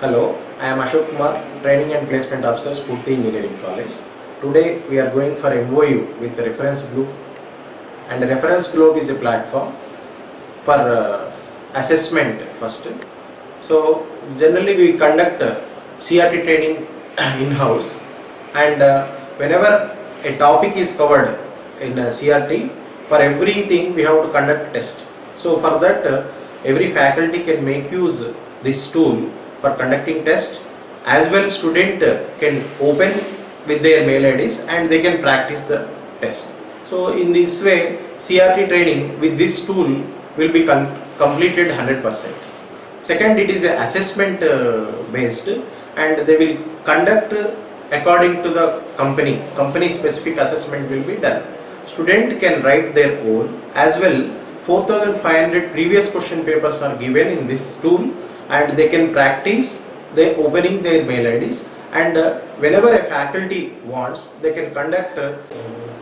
Hello, I am Ashok Kumar, Training and Placement Officer, Spurti Engineering College. Today we are going for MOU with the Reference Globe, and the Reference Globe is a platform for assessment first. So generally we conduct CRT training in-house, and whenever a topic is covered in CRT, for everything we have to conduct test. So for that every faculty can make use this tool for conducting test, as well student can open with their mail IDs and they can practice the test. So in this way CRT training with this tool will be completed 100%. Second, it is a assessment based, and they will conduct according to the company specific assessment will be done. Student can write their own, as well 4500 previous question papers are given in this tool, and they can practice opening their mail IDs, and whenever a faculty wants, they can conduct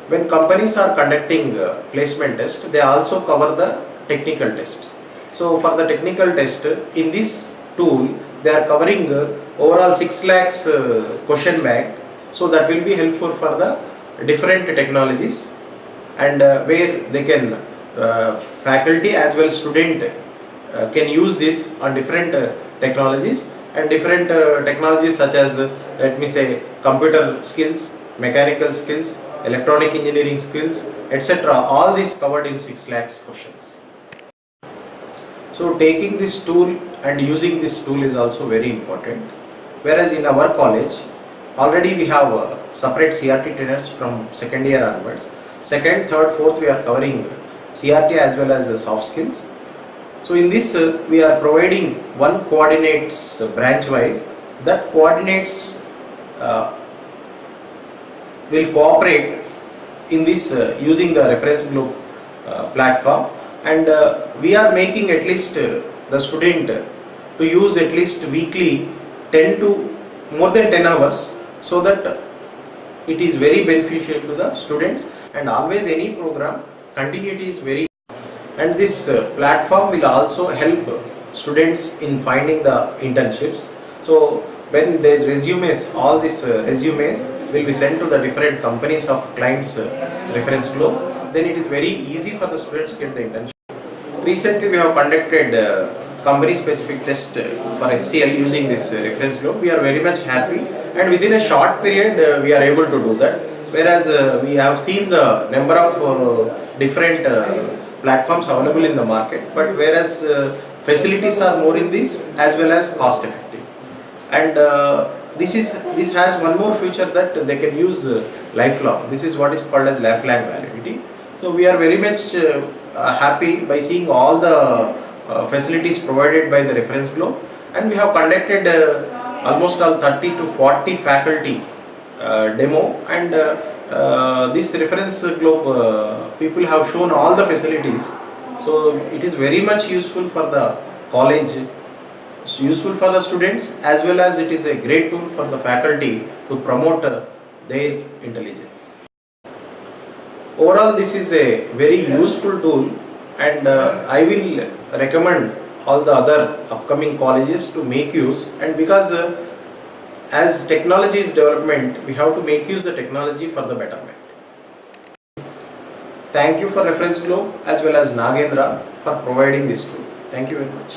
when companies are conducting placement test, they also cover the technical test. So for the technical test in this tool they are covering overall 6 lakhs question bank, so that will be helpful for the different technologies, and where they can faculty as well student can use this on different technologies, and different technologies such as let me say computer skills, mechanical skills, electronic engineering skills, etc. All these covered in 6 lakhs questions. So taking this tool and using this tool is also very important, whereas in our college already we have separate CRT trainers from second year onwards. Second, third, fourth we are covering CRT as well as soft skills. So in this we are providing one coordinates branch wise, that coordinates will cooperate in this using the Reference Globe platform, and we are making at least the student to use at least weekly 10 to more than 10 hours, so that it is very beneficial to the students, and always any program continuity is very. And this platform will also help students in finding the internships. So when their resumes, all these resumes will be sent to the different companies of clients Reference Globe, then it is very easy for the students to get the internship. Recently we have conducted company specific test for SCL using this Reference Globe. We are very much happy, and within a short period we are able to do that, whereas we have seen the number of different platforms available in the market, but whereas facilities are more in this as well as cost effective, and this has one more feature that they can use lifelong. This is what is called as lifelong validity. So we are very much happy by seeing all the facilities provided by the Reference Globe, and we have conducted almost all 30 to 40 faculty demo, and this Reference Globe people have shown all the facilities. So it is very much useful for the college, it's useful for the students, as well as it is a great tool for the faculty to promote their intelligence. Overall this is a very useful tool, and I will recommend all the other upcoming colleges to make use, and because as technology is development, we have to make use the technology for the betterment. Thank you for Reference Globe as well as Nagendra for providing this tool. Thank you very much.